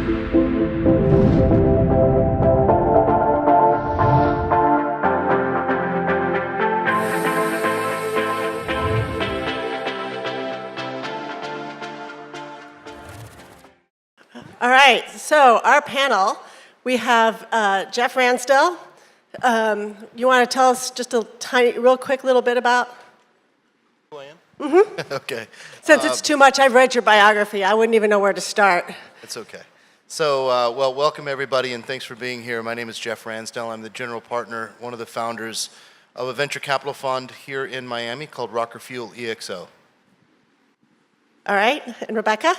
All right, so our panel, we have Jeff Ransdell. You want to tell us just a tiny, real quick little bit about? Who I am? Mm-hmm. Okay. Since it's too much, I've read your biography. I wouldn't even know where to start. It's okay. So, well, welcome everybody, and thanks for being here. My name is Jeff Ransdell. I'm the general partner, one of the founders of a venture capital fund here in Miami called Rocker Fuel EXO. All right, and Rebecca?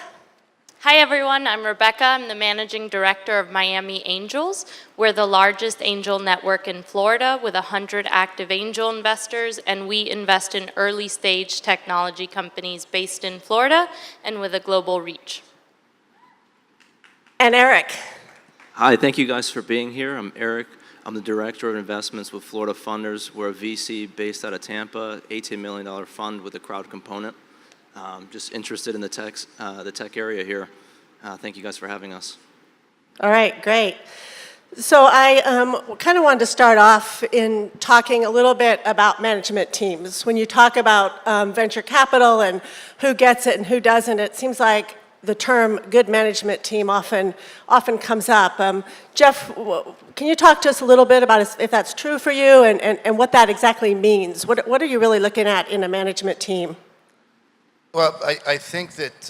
Hi everyone, I'm Rebecca. I'm the managing director of Miami Angels. We're the largest angel network in Florida with 100 active angel investors, and we invest in early stage technology companies based in Florida and with a global reach. And Eric. Hi, thank you guys for being here. I'm Eric. I'm the director of investments with Florida Funders. We're a VC based out of Tampa, $18 million fund with a crowd component. Just interested in the tech area here. Thank you guys for having us. All right, great. So I kind of wanted to start off in talking a little bit about management teams. When you talk about venture capital and who gets it and who doesn't, it seems like the term good management team often comes up. Jeff, can you talk to us a little bit about if that's true for you and what that exactly means? What are you really looking at in a management team? Well, I think that,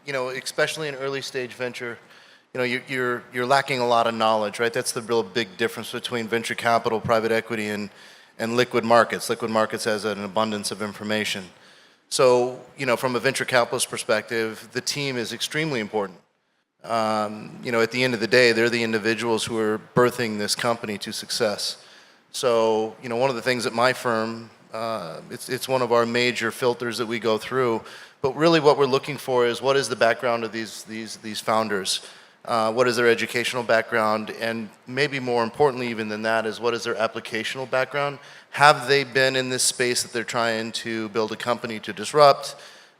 you know, especially in early stage venture, you know, you're lacking a lot of knowledge, right? That's the real big difference between venture capital, private equity, and liquid markets. Liquid markets has an abundance of information. So, you know, from a venture capitalist perspective, the team is extremely important. You know, at the end of the day, they're the individuals who are birthing this company to success. So, you know, one of the things at my firm, it's one of our major filters that we go through. But really what we're looking for is what is the background of these founders? What is their educational background? And maybe more importantly even than that is what is their applicational background? Have they been in this space that they're trying to build a company to disrupt?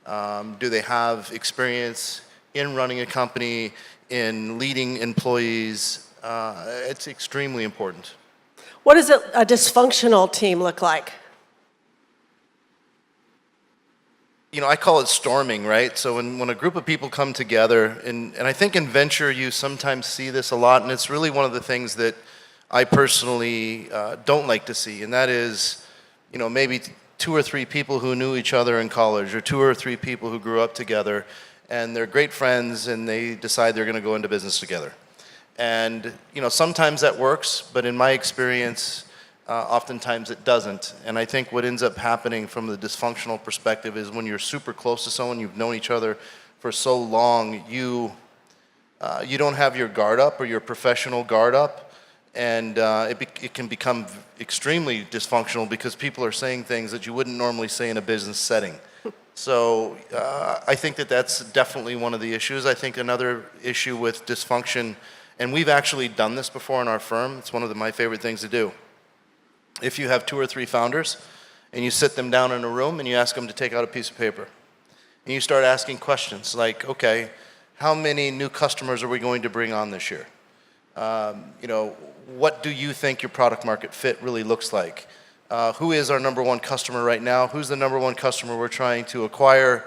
Do they have experience in running a company, in leading employees? It's extremely important. What does a dysfunctional team look like? You know, I call it storming, right? So when a group of people come together, and I think in venture you sometimes see this a lot, and it's really one of the things that I personally don't like to see, and that is, you know, maybe 2 or 3 people who knew each other in college, or 2 or 3 people who grew up together, and they're great friends, and they decide they're going to go into business together. And, you know, sometimes that works, but in my experience, oftentimes it doesn't. And I think what ends up happening from the dysfunctional perspective is when you're super close to someone, you've known each other for so long, you don't have your guard up or your professional guard up, and it can become extremely dysfunctional because people are saying things that you wouldn't normally say in a business setting. So I think that that's definitely one of the issues. I think another issue with dysfunction, and we've actually done this before in our firm, it's one of my favorite things to do. If you have 2 or 3 founders and you sit them down in a room and you ask them to take out a piece of paper and you start asking questions like, okay, how many new customers are we going to bring on this year? You know, what do you think your product market fit really looks like? Who is our number 1 customer right now? Who's the number 1 customer we're trying to acquire?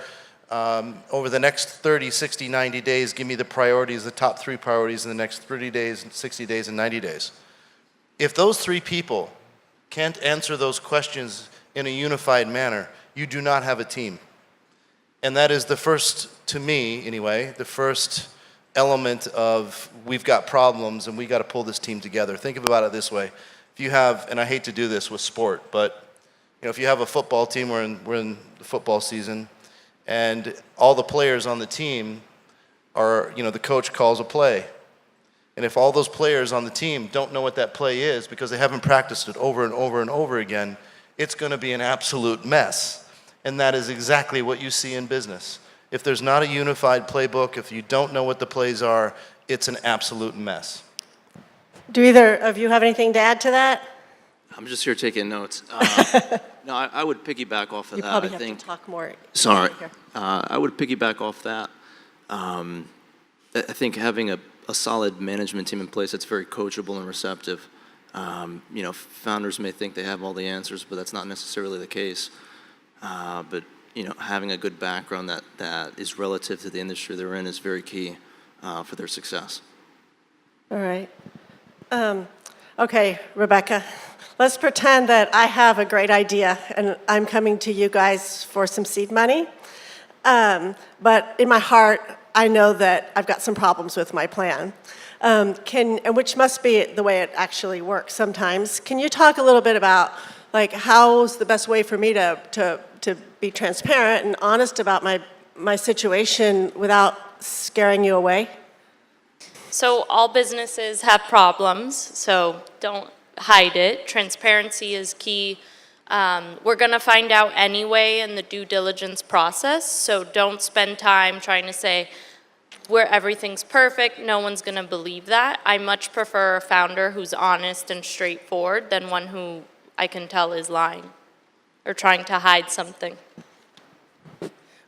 Over the next 30, 60, 90 days, give me the priorities, the top 3 priorities in the next 30 days, 60 days, and 90 days. If those 3 people can't answer those questions in a unified manner, you do not have a team. And that is the first, to me anyway, the first element of we've got problems and we got to pull this team together. Think about it this way. If you have, and I hate to do this with sport, but you know, if you have a football team, we're in the football season, and all the players on the team are, you know, the coach calls a play. And if all those players on the team don't know what that play is because they haven't practiced it over and over and over again, it's going to be an absolute mess. And that is exactly what you see in business. If there's not a unified playbook, if you don't know what the plays are, it's an absolute mess. Do either of you have anything to add to that? I'm just here taking notes. No, I would piggyback off of You that. probably I have think, to talk more. Sorry. I would piggyback off that. I think having a solid management team in place that's very coachable and receptive. Founders may think they have all the answers, but that's not necessarily the case. But having a good background that is relative to the industry they're in is very key for their success. All right. Okay, Rebecca, let's pretend that I have a great idea and I'm coming to you guys for some seed money. But in my heart, I know that I've got some problems with my plan, which must be the way it actually works sometimes. Can you talk a little bit about how's the best way for me to be transparent and honest about my situation without scaring you away? So all businesses have problems, so don't hide it. Transparency is key. We're going to find out anyway in the due diligence process, so don't spend time trying to say where everything's perfect. No one's going to believe that. I much prefer a founder who's honest and straightforward than one who I can tell is lying or trying to hide something.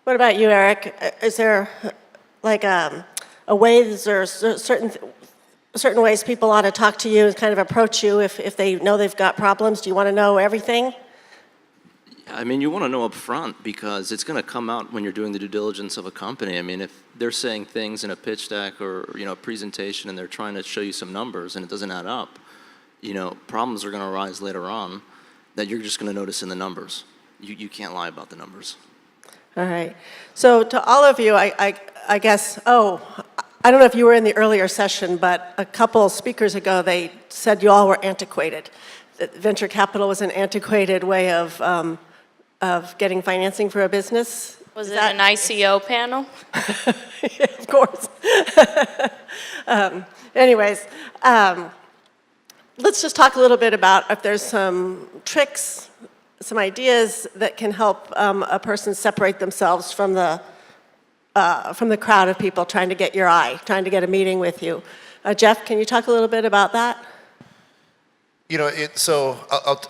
What about you, Eric? Is there a way, is there certain ways people ought to talk to you and kind of approach you if they know they've got problems? Do you want to know everything? I mean, you want to know up front because it's going to come out when you're doing the due diligence of a company. I mean, if they're saying things in a pitch deck or a presentation and they're trying to show you some numbers and it doesn't add up, problems are going to arise later on that you're just going to notice in the numbers. You can't lie about the numbers. All right. So to all of you, I guess, I don't know if you were in the earlier session, but a couple speakers ago, they said you all were antiquated. That venture capital was an antiquated way of getting financing for a business. Was it an ICO panel? Yeah, of course. Anyways, let's just talk a little bit about if there's some tricks, some ideas that can help a person separate themselves from the crowd of people trying to get your eye, trying to get a meeting with you. Jeff, can you talk a little bit about that? So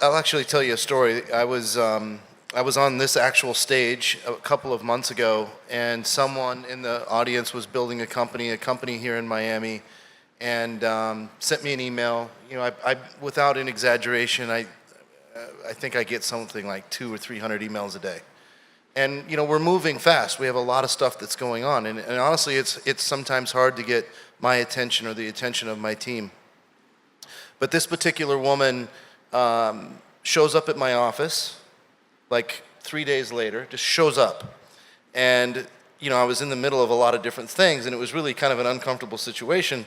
I'll actually tell you a story. I was on this actual stage a couple of months ago, and someone in the audience was building a company here in Miami, and sent me an email. I without an exaggeration, I think I get something like 200 or 300 emails a day. And we're moving fast. We have a lot of stuff that's going on, and honestly, it's sometimes hard to get my attention or the attention of my team. But this particular woman shows up at my office, like 3 days later, just shows up. And I was in the middle of a lot of different things, and it was really kind of an uncomfortable situation.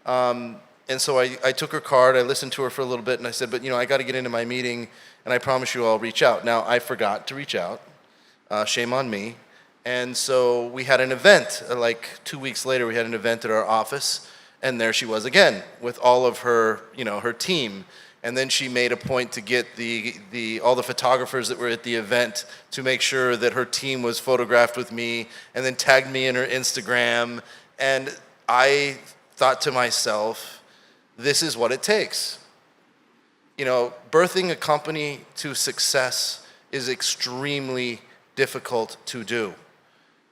And so I took her card, I listened to her for a little bit, and I said, but I got to get into my meeting, and I promise you I'll reach out. Now, I forgot to reach out. Shame on me. And so we had an event, like 2 weeks later, we had an event at our office, and there she was again with all of her, her team. And then she made a point to get all the photographers that were at the event to make sure that her team was photographed with me, and then tagged me in her Instagram. And I thought to myself, this is what it takes. Birthing a company to success is extremely difficult to do.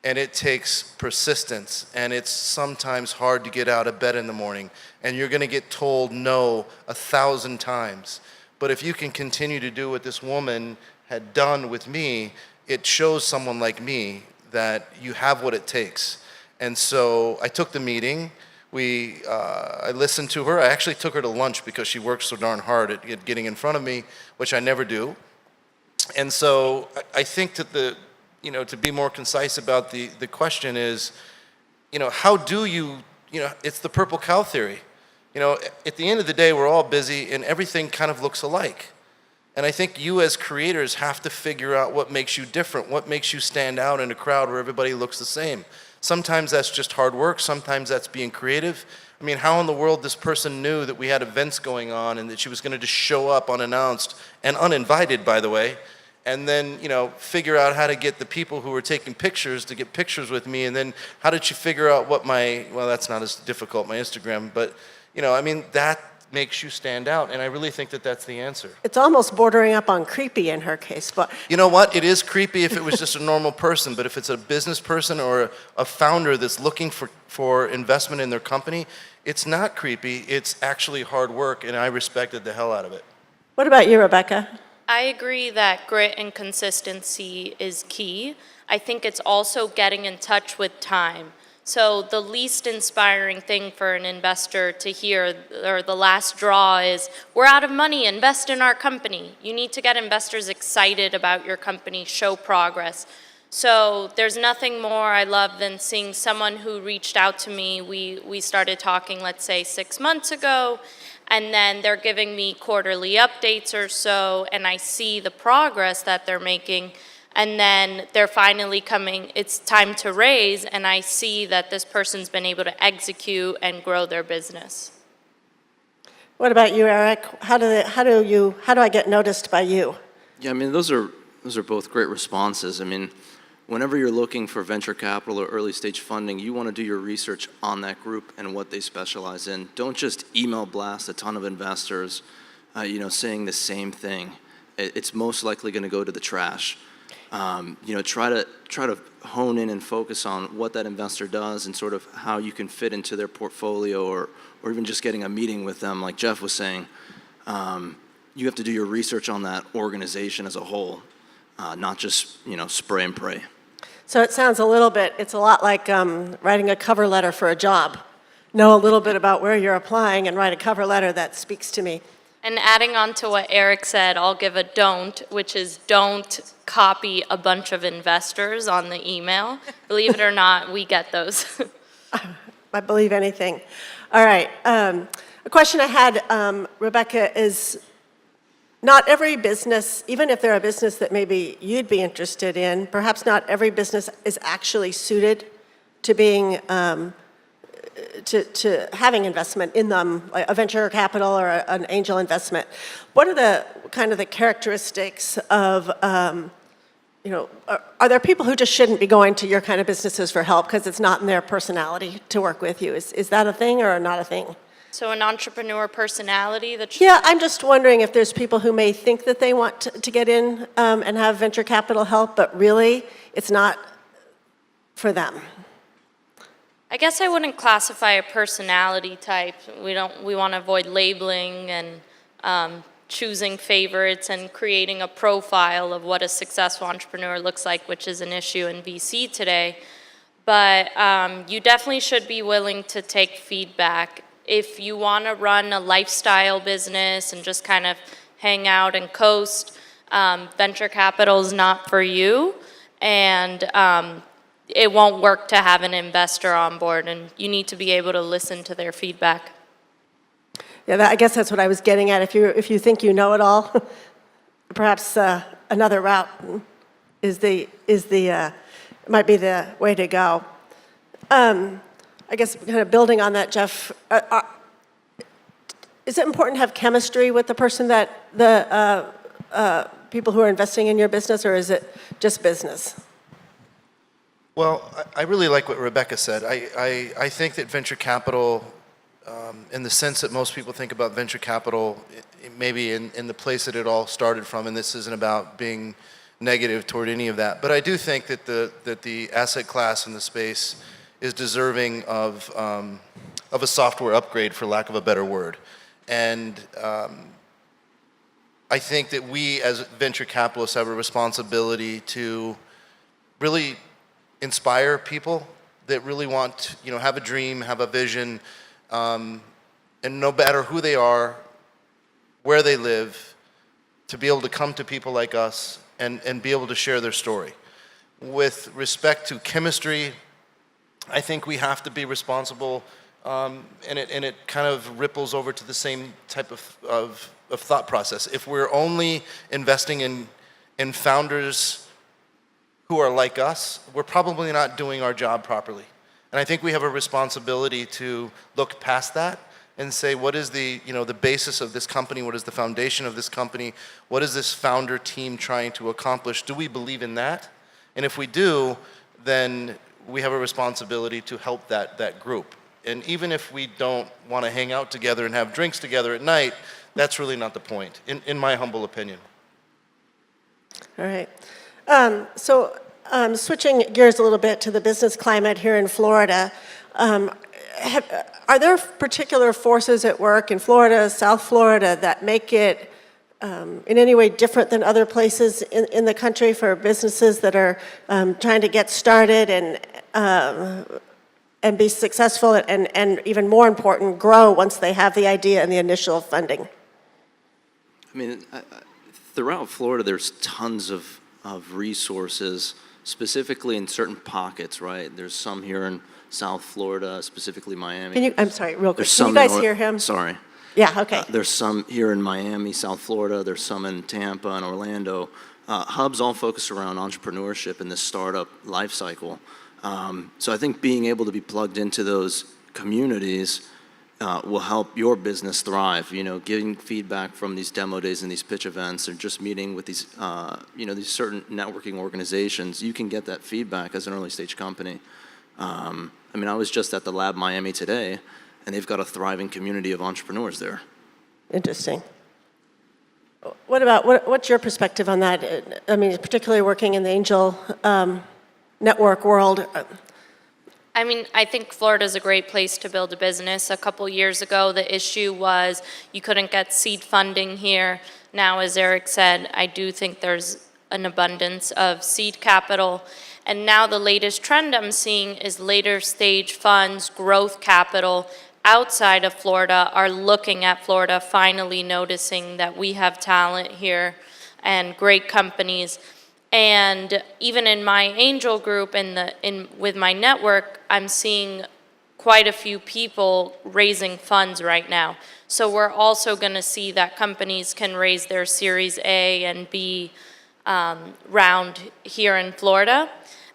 And it takes persistence, and it's sometimes hard to get out of bed in the morning, and you're going to get told no 1,000 times. But if you can continue to do what this woman had done with me, it shows someone like me that you have what it takes. And so I took the meeting. I listened to her. I actually took her to lunch because she works so darn hard at getting in front of me, which I never do. And so I think that to be more concise about the question is, how do you, it's the purple cow theory. At the end of the day, we're all busy and everything kind of looks alike. And I think you as creators have to figure out what makes you different, what makes you stand out in a crowd where everybody looks the same. Sometimes that's just hard work, sometimes that's being creative. I mean, how in the world this person knew that we had events going on and that she was going to just show up unannounced and uninvited, by the way, and then, figure out how to get the people who were taking pictures to get pictures with me, and then how did she figure out what well, that's not as difficult, my Instagram, but, that makes you stand out? And I really think that that's the answer. It's almost bordering up on creepy in her case, but You know what? It is creepy if it was just a normal person, but if it's a business person or a founder that's looking for investment in their company, it's not creepy. It's actually hard work, and I respected the hell out of it. what about you, Rebecca? I agree that grit and consistency is key. I think it's also getting in touch with time. So the least inspiring thing for an investor to hear, or the last draw, is, we're out of money, invest in our company. You need to get investors excited about your company, show progress. So there's nothing more I love than seeing someone who reached out to me. We started talking, let's say, 6 months ago, and then they're giving me quarterly updates or so, and I see the progress that they're making. And then they're finally coming, it's time to raise, and I see that this person's been able to execute and grow their business. What about you, Eric? How do I get noticed by you? Yeah, I mean, those are both great responses. I mean, whenever you're looking for venture capital or early stage funding, you want to do your research on that group and what they specialize in. Don't just email blast a ton of investors, saying the same thing. It's most likely going to go to the trash. Try to hone in and focus on what that investor does and sort of how you can fit into their portfolio, or even just getting a meeting with them, like Jeff was saying. You have to do your research on that organization as a whole, not just, spray and pray. So it's a lot like writing a cover letter for a job. Know a little bit about where you're applying and write a cover letter that speaks to me. And adding on to what Eric said, I'll give a don't, which is don't copy a bunch of investors on the email. Believe it or not, we get those. I believe anything. All right. A question I had, Rebecca, is not every business, even if they're a business that maybe you'd be interested in, perhaps not every business is actually suited to being to having investment in them, like a venture capital or an angel investment. What are the kind of the characteristics of, are there people who just shouldn't be going to your kind of businesses for help because it's not in their personality to work with you? Is that a thing or not a thing? So an entrepreneur personality that Yeah, I'm just wondering if there's people who may think that they want to get in and have venture capital help, but really it's not for them. I guess I wouldn't classify a personality type. We want to avoid labeling and choosing favorites and creating a profile of what a successful entrepreneur looks like, which is an issue in VC today. But you definitely should be willing to take feedback. If you want to run a lifestyle business and just kind of hang out and coast, venture capital is not for you. And it won't work to have an investor on board, and you need to be able to listen to their feedback. Yeah, I guess that's what I was getting at. If you think you know it all, perhaps another route might be the way to go. I guess kind of building on that, Jeff, is it important to have chemistry with the person that the people who are investing in your business, or is it just business? Well, I really like what Rebecca said. I think that venture capital, in the sense that most people think about venture capital, maybe in the place that it all started from, and this isn't about being negative toward any of that, but I do think that the asset class in the space is deserving of a software upgrade, for lack of a better word. And I think that we as venture capitalists have a responsibility to really inspire people that really want to, have a dream, have a vision, and no matter who they are, where they live, to be able to come to people like us and be able to share their story. With respect to chemistry, I think we have to be responsible, and it kind of ripples over to the same type of thought process. If we're only investing in founders who are like us, we're probably not doing our job properly. And I think we have a responsibility to look past that and say, what is the basis of this company? What is the foundation of this company? What is this founder team trying to accomplish? Do we believe in that? And if we do, then we have a responsibility to help that group. And even if we don't want to hang out together and have drinks together at night, that's really not the point, in my humble opinion. All right. Switching gears a little bit to the business climate here in Florida, are there particular forces at work in Florida, South Florida, that make it in any way different than other places in the country for businesses that are trying to get started and be successful and even more important, grow once they have the idea and the initial funding? I mean, throughout Florida, there's tons of resources, specifically in certain pockets, right? There's some here in South Florida, specifically Miami. I'm sorry, real quick. There's Can you some guys hear him? Sorry. Yeah, okay. There's some here in Miami, South Florida. There's some in Tampa and Orlando. Hubs all focus around entrepreneurship and the startup life cycle. So I think being able to be plugged into those communities will help your business thrive. You know, getting feedback from these demo days and these pitch events, or just meeting with these, these certain networking organizations, you can get that feedback as an early stage company. I was just at the Lab Miami today, and they've got a thriving community of entrepreneurs there. Interesting. What's your perspective on that? I mean, particularly working in the angel network world. I think Florida's a great place to build a business. A couple years ago, the issue was you couldn't get seed funding here. Now, as Eric said, I do think there's an abundance of seed capital. And now the latest trend I'm seeing is later stage funds, growth capital outside of Florida are looking at Florida, finally noticing that we have talent here and great companies. And even in my angel group with my network, I'm seeing quite a few people raising funds right now. So we're also going to see that companies can raise their Series A and B round here in Florida.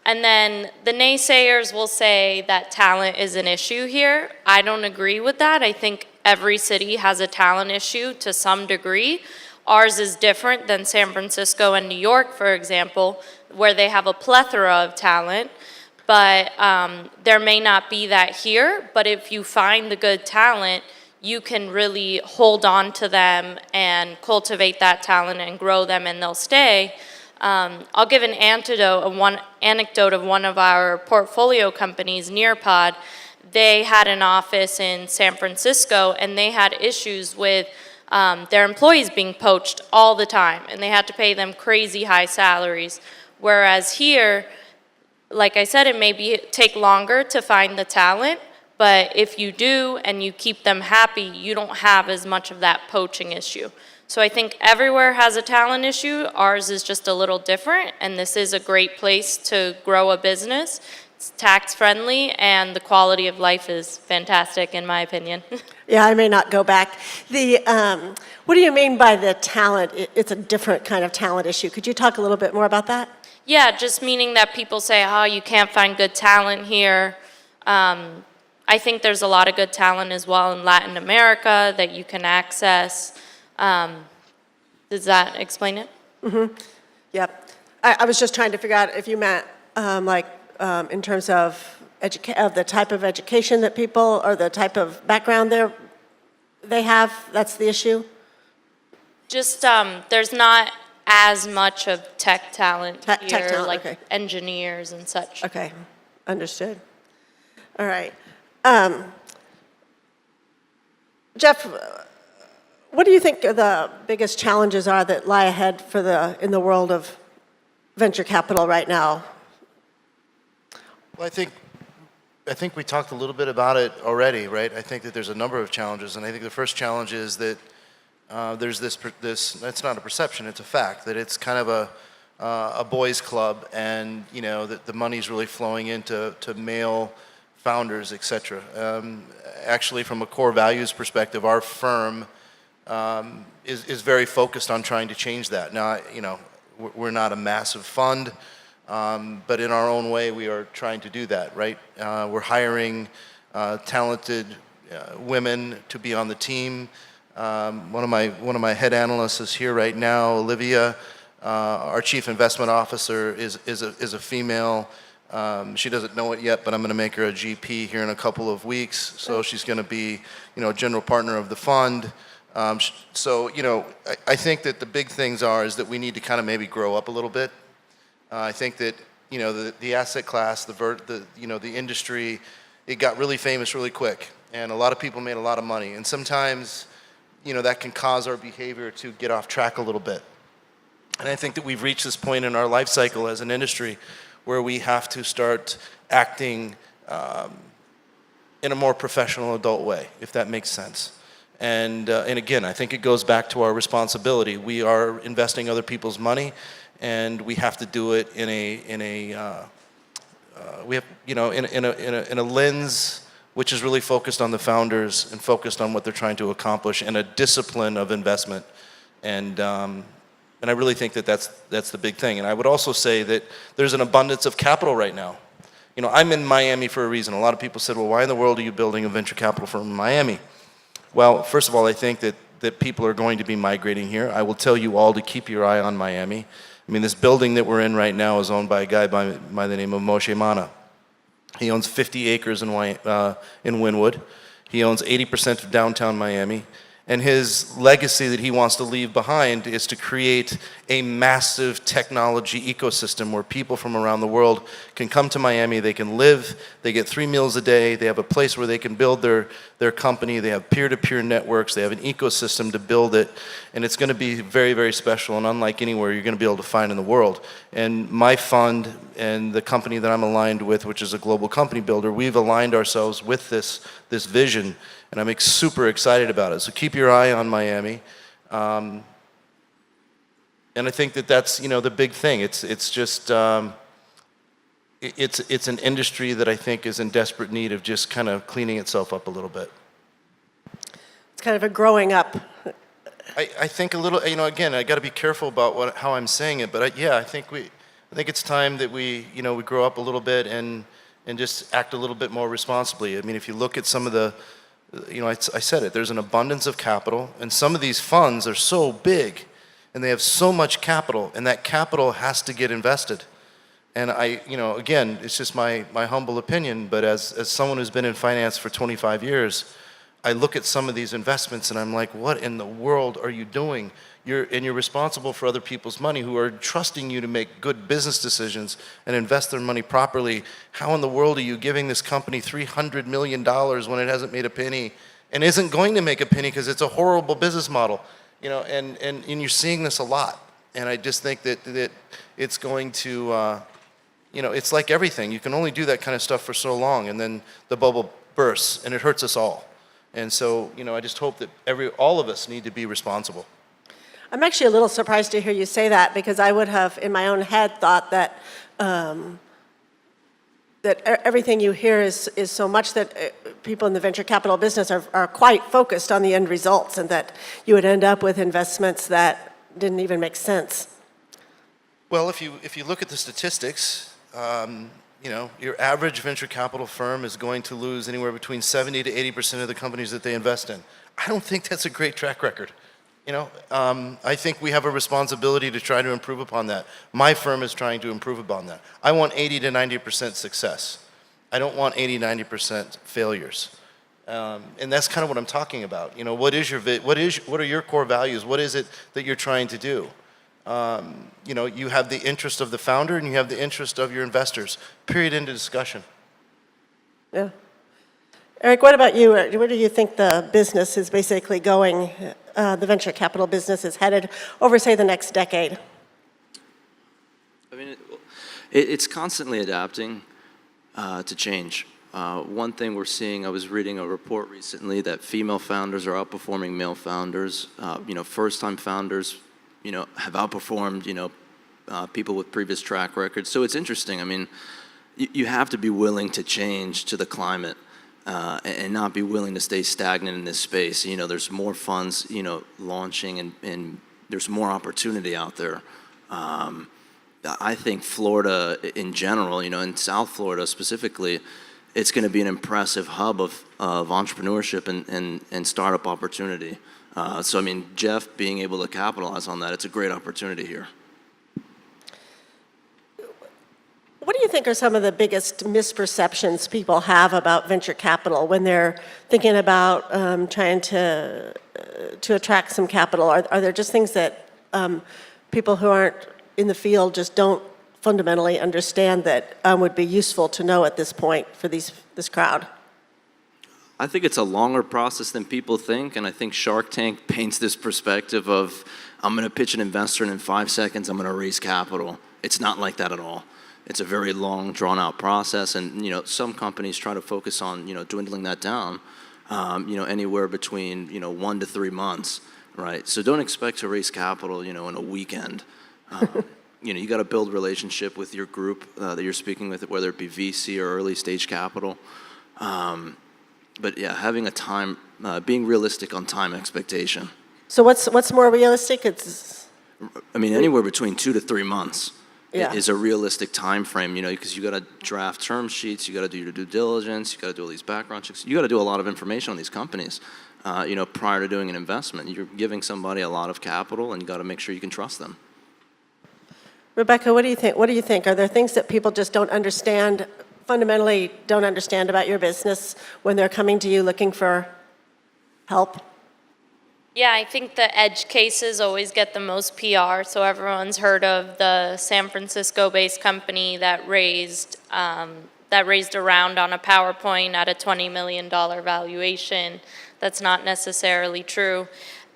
And then the naysayers will say that talent is an issue here. I don't agree with that. I think every city has a talent issue to some degree. Ours is different than San Francisco and New York, for example, where they have a plethora of talent. But there may not be that here. But if you find the good talent, you can really hold on to them and cultivate that talent and grow them, and they'll stay. I'll give an anecdote of one of our portfolio companies, Nearpod. They had an office in San Francisco, and they had issues with their employees being poached all the time, and they had to pay them crazy high salaries. Whereas here, like I said, it may take longer to find the talent, but if you do and you keep them happy, you don't have as much of that poaching issue. So I think everywhere has a talent issue. Ours is just a little different, and this is a great place to grow a business. It's tax friendly, and the quality of life is fantastic, in my opinion. Yeah, I may not go back. What do you mean by the talent? It's a different kind of talent issue. Could you talk a little bit more about that? Yeah, just meaning that people say, oh, you can't find good talent here. I think there's a lot of good talent as well in Latin America that you can access. Does that explain it? Mm-hmm. Yep. I was just trying to figure out if you meant in terms of the type of education that people, or the type of background they have. That's the issue? Just there's not as much of tech talent here, tech talent, like okay. engineers and such. Okay, understood. All right. Jeff, what do you think the biggest challenges are that lie ahead in the world of venture capital right now? Well, I think we talked a little bit about it already, right? I think that there's a number of challenges, and I think the first challenge is that there's this. That's not a perception; it's a fact that it's kind of a boys' club, and that the money's really flowing into male founders, etc. Actually, from a core values perspective, our firm is very focused on trying to change that. Now, we're not a massive fund, but in our own way, we are trying to do that, right? We're hiring talented women to be on the team. One of my head analysts is here right now, Olivia. Our chief investment officer is a female. She doesn't know it yet, but I'm going to make her a GP here in a couple of weeks. So she's going to be, a general partner of the fund. So, I think that the big things is that we need to kind of maybe grow up a little bit. I think that, the asset class, the industry, it got really famous really quick. And a lot of people made a lot of money. And sometimes, that can cause our behavior to get off track a little bit. And I think that we've reached this point in our life cycle as an industry where we have to start acting in a more professional adult way, if that makes sense. And again, I think it goes back to our responsibility. We are investing other people's money, and we have to do it in a lens which is really focused on the founders and focused on what they're trying to accomplish, and a discipline of investment. And I really think that that's the big thing. And I would also say that there's an abundance of capital right now. I'm in Miami for a reason. A lot of people said, well, why in the world are you building a venture capital firm in Miami? Well, first of all, I think that people are going to be migrating here. I will tell you all to keep your eye on Miami. I mean, this building that we're in right now is owned by a guy by the name of Moshe Mana. He owns 50 acres in Wynwood. He owns 80% of downtown Miami. And his legacy that he wants to leave behind is to create a massive technology ecosystem where people from around the world can come to Miami, they can live, they get 3 meals a day, they have a place where they can build their company, they have peer-to-peer networks, they have an ecosystem to build it, and it's going to be very, very special and unlike anywhere you're going to be able to find in the world. And my fund and the company that I'm aligned with, which is a global company builder, we've aligned ourselves with this vision, and I'm super excited about it. So keep your eye on Miami. And I think that's, the big thing. It's just, it's an industry that I think is in desperate need of just kind of cleaning itself up a little bit. It's kind of a growing up. I think a little, again, I got to be careful about how I'm saying it, but I think it's time that we grow up a little bit and just act a little bit more responsibly. I mean, if you look at some of the, I said it, there's an abundance of capital, and some of these funds are so big, and they have so much capital, and that capital has to get invested. And again, it's just my humble opinion, but as someone who's been in finance for 25 years, I look at some of these investments and I'm like, what in the world are you doing? You're responsible for other people's money who are trusting you to make good business decisions and invest their money properly. How in the world are you giving this company $300 million when it hasn't made a penny and isn't going to make a penny because it's a horrible business model? And you're seeing this a lot. And I just think that it's going to, it's like everything. You can only do that kind of stuff for so long, and then the bubble bursts and it hurts us all. And so, I just hope that all of us need to be responsible. I'm actually a little surprised to hear you say that, because I would have, in my own head, thought that that everything you hear is so much that people in the venture capital business are quite focused on the end results, and that you would end up with investments that didn't even make sense. Well, if you look at the statistics, your average venture capital firm is going to lose anywhere between 70 to 80% of the companies that they invest in. I don't think that's a great track record. I think we have a responsibility to try to improve upon that. My firm is trying to improve upon that. I want 80 to 90% success. I don't want 80, 90% failures. And that's kind of what I'm talking about. What are your core values? What is it that you're trying to do? You have the interest of the founder and you have the interest of your investors. Period, end of discussion. Yeah. Eric, what about you? Where do you think the business is basically going, the venture capital business is headed over, say, the next decade? I mean, it's constantly adapting to change. One thing we're seeing, I was reading a report recently that female founders are outperforming male founders. First-time founders, have outperformed, people with previous track records. So it's interesting. I mean, you have to be willing to change to the climate. And not be willing to stay stagnant in this space. There's more funds, launching, and there's more opportunity out there. I think Florida in general, in South Florida specifically, it's going to be an impressive hub of entrepreneurship and startup opportunity. So, I mean, Jeff being able to capitalize on that, it's a great opportunity here. What do you think are some of the biggest misperceptions people have about venture capital when they're thinking about trying to attract some capital? Are there just things that people who aren't in the field just don't fundamentally understand that would be useful to know at this point for this crowd? I think it's a longer process than people think, and I think Shark Tank paints this perspective of, I'm going to pitch an investor, and in 5 seconds, I'm going to raise capital. It's not like that at all. It's a very long, drawn-out process, and some companies try to focus on dwindling that down, anywhere between 1 to 3 months, right? So don't expect to raise capital, in a weekend. You got to build a relationship with your group that you're speaking with, whether it be VC or early stage capital. But yeah, having a time, being realistic on time expectation. So what's more realistic? Anywhere between 2 to 3 months. Yeah. Is a realistic time frame, because you got to draft term sheets, you got to do your due diligence, you got to do all these background checks, you got to do a lot of information on these companies, prior to doing an investment. You're giving somebody a lot of capital, and you got to make sure you can trust them. Rebecca, what do you think? What do you think? Are there things that people just fundamentally don't understand about your business when they're coming to you looking for help? Yeah, I think the edge cases always get the most PR. So everyone's heard of the San Francisco-based company that raised a round on a PowerPoint at a $20 million valuation. That's not necessarily true.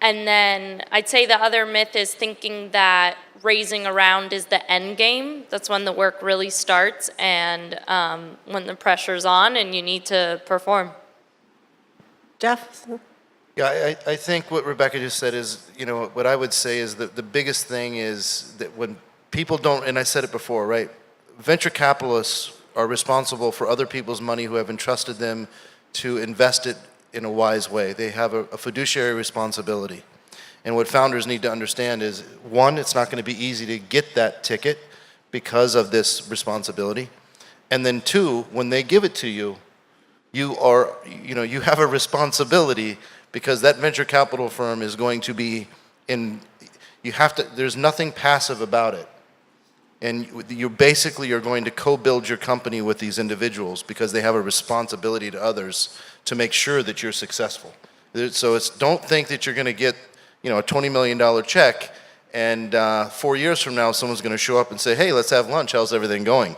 And then I'd say the other myth is thinking that raising a round is the end game. That's when the work really starts and when the pressure's on and you need to perform. Jeff? Yeah, I think what Rebecca just said is, what I would say is that the biggest thing is that when people don't, and I said it before, right? Venture capitalists are responsible for other people's money who have entrusted them to invest it in a wise way. They have a fiduciary responsibility. And what founders need to understand is, one, it's not going to be easy to get that ticket because of this responsibility. And then two, when they give it to you, you have a responsibility because that venture capital firm is going to be there's nothing passive about it. And you're going to co-build your company with these individuals because they have a responsibility to others to make sure that you're successful. So don't think that you're going to get, a $20 million check and 4 years from now someone's going to show up and say, hey, let's have lunch, how's everything going?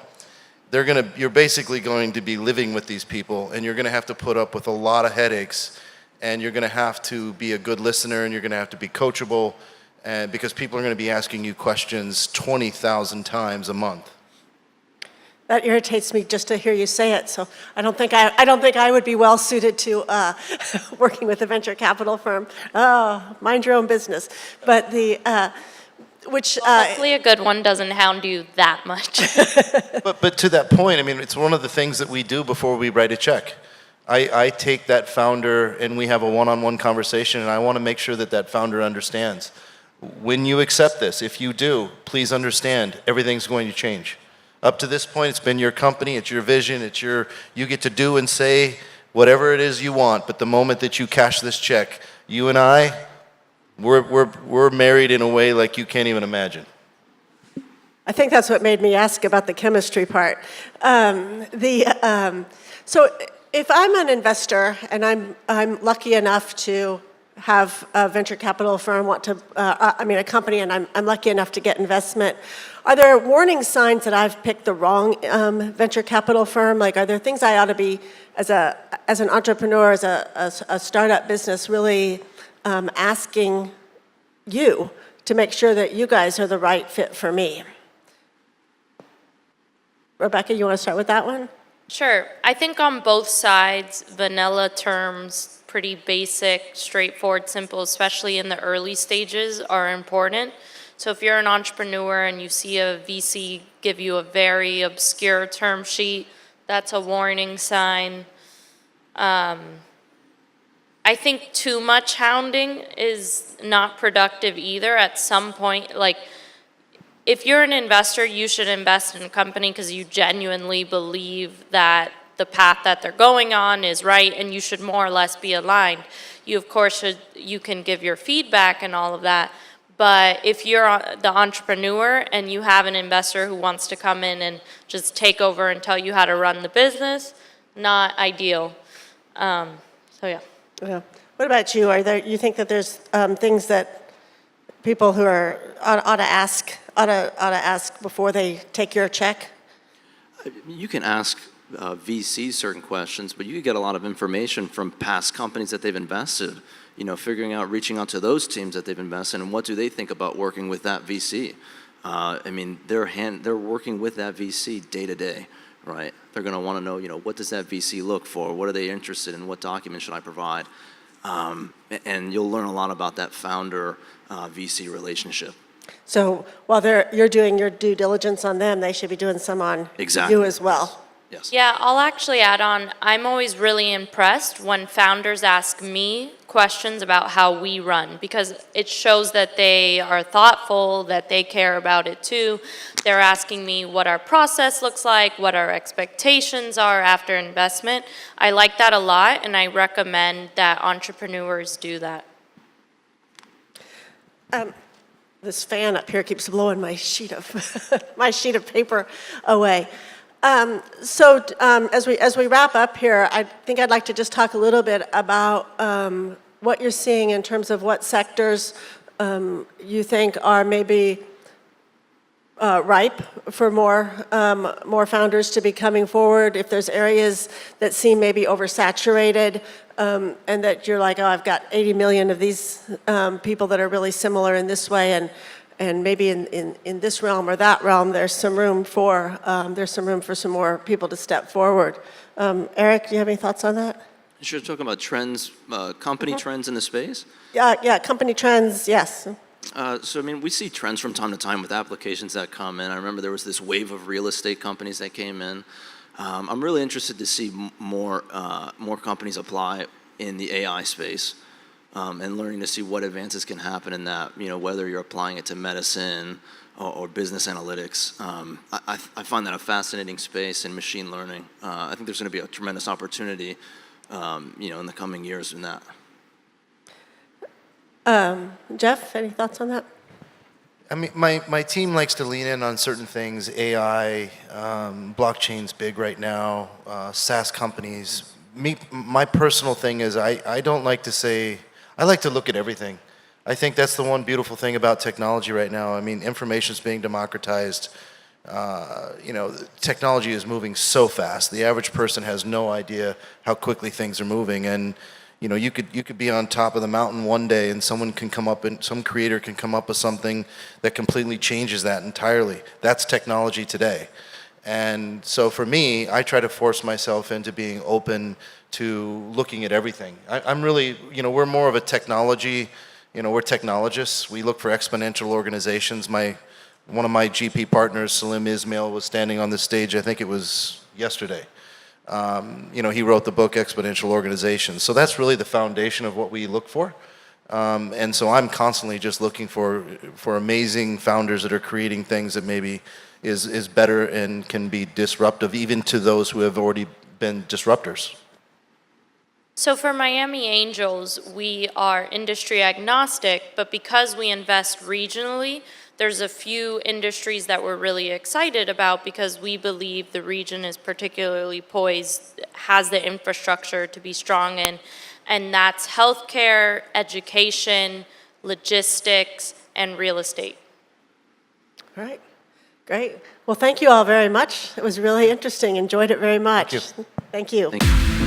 You're basically going to be living with these people and you're going to have to put up with a lot of headaches and you're going to have to be a good listener and you're going to have to be coachable because people are going to be asking you questions 20,000 times a month. That irritates me just to hear you say it. So I don't think I would be well suited to working with a venture capital firm. Oh, mind your own business. But Hopefully a good one doesn't hound you that much. But to that point, it's one of the things that we do before we write a check. I take that founder and we have a one-on-one conversation and I want to make sure that founder understands. When you accept this, if you do, please understand everything's going to change. Up to this point, it's been your company, it's your vision, you get to do and say whatever it is you want, but the moment that you cash this check, you and I, we're married in a way like you can't even imagine. I think that's what made me ask about the chemistry part. So if I'm an investor and I'm lucky enough to have a venture capital firm a company, and I'm lucky enough to get investment, are there warning signs that I've picked the wrong venture capital firm? Like, are there things I ought to be, as an entrepreneur, as a startup business, really asking you to make sure that you guys are the right fit for me? Rebecca, you want to start with that one? Sure. I think on both sides, vanilla terms, pretty basic, straightforward, simple, especially in the early stages, are important. So if you're an entrepreneur and you see a VC give you a very obscure term sheet, that's a warning sign. I think too much hounding is not productive either. At some point, if you're an investor, you should invest in a company because you genuinely believe that the path that they're going on is right and you should more or less be aligned. You, of course, you can give your feedback and all of that, But if you're the entrepreneur and you have an investor who wants to come in and just take over and tell you how to run the business, not ideal. So yeah. Yeah. What about you? You think that there's things that people who ought to ask before they take your check? You can ask VCs certain questions, but you can get a lot of information from past companies that they've invested, figuring out, reaching out to those teams that they've invested in, and what do they think about working with that VC. They're working with that VC day to day, right? They're going to want to know, what does that VC look for? What are they interested in? What documents should I provide? And you'll learn a lot about that founder VC relationship. So while you're doing your due diligence on them, they should be doing some on you as well. Yes. Yeah, I'll actually add on, I'm always really impressed when founders ask me questions about how we run, because it shows that they are thoughtful, that they care about it too. They're asking me what our process looks like, what our expectations are after investment. I like that a lot, and I recommend that entrepreneurs do that. This fan up here keeps blowing my sheet of paper away. As we wrap up here, I think I'd like to just talk a little bit about what you're seeing in terms of what sectors you think are maybe ripe for more founders to be coming forward. If there's areas that seem maybe oversaturated, and that you're like, oh, I've got 80 million of these people that are really similar in this way, and maybe in this realm or that realm, there's some room for some more people to step forward. Eric, do you have any thoughts on that? Sure, talking about trends, company trends in the space? Yeah, company trends, yes. We see trends from time to time with applications that come in. I remember there was this wave of real estate companies that came in. I'm really interested to see more companies apply in the AI space, and learning to see what advances can happen in that, whether you're applying it to medicine or business analytics. I find that a fascinating space in machine learning. I think there's going to be a tremendous opportunity, in the coming years in that. Jeff, any thoughts on that? My team likes to lean in on certain things. AI, blockchain's big right now, SaaS companies. My personal thing is I don't like to say, I like to look at everything. I think that's the one beautiful thing about technology right now. Information's being democratized. Technology is moving so fast. The average person has no idea how quickly things are moving, and you could be on top of the mountain one day and some creator can come up with something that completely changes that entirely. That's technology today. And so for me, I try to force myself into being open to looking at everything. I'm really, we're more of a technology, we're technologists. We look for exponential organizations. One of my GP partners, Salim Ismail, was standing on the stage, I think it was yesterday. He wrote the book Exponential Organizations. So that's really the foundation of what we look for. And so I'm constantly just looking for amazing founders that are creating things that maybe is better and can be disruptive, even to those who have already been disruptors. So for Miami Angels, we are industry agnostic, but because we invest regionally, there's a few industries that we're really excited about because we believe the region is particularly poised, has the infrastructure to be strong in, and that's healthcare, education, logistics, and real estate. All right, great. Well, thank you all very much. It was really interesting. Enjoyed it very much. Thank you. Thank you. Thank you.